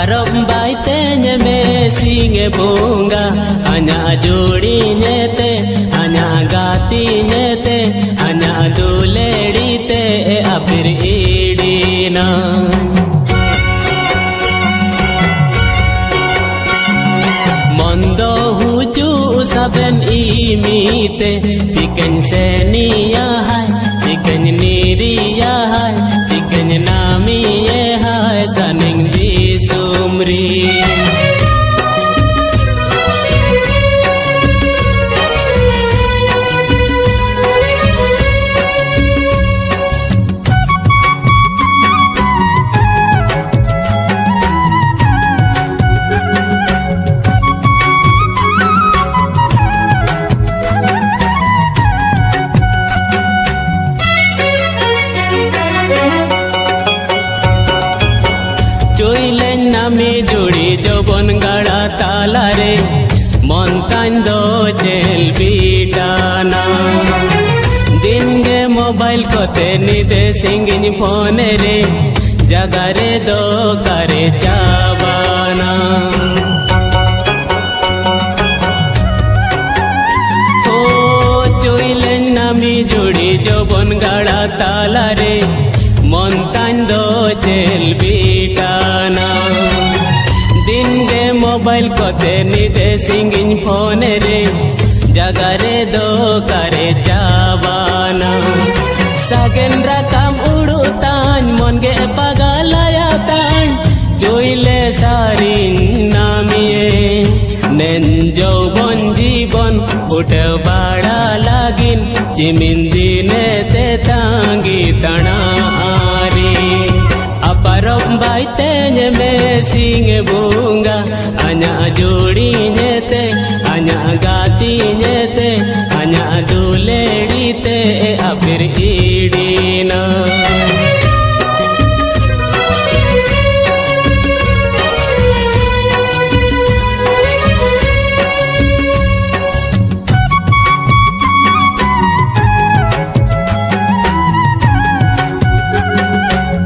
Parom baitenya me singe bunga anya jodi nyete anya gati nyete anya duledi te apir idina mondo huju saben imite chicken senia hai chicken niria hai chicken nami hai saning di sumri nami jodi jobon gada tala re montan do jel bitana dinge mobile kote nide singin phone re jagare do kare chabana o choilen nami jodi jobon gada tala re montan do jel bitana dinge mobile kote nide singin phone re jagare do kare chabana sagen rakam udutan monge pagalayatan joile sarin namiye nen jobon jibon ute bada lagin jimin dine te tangi tana ari aparom baitenya me singe bunga anya jodi nyete anya gati nyete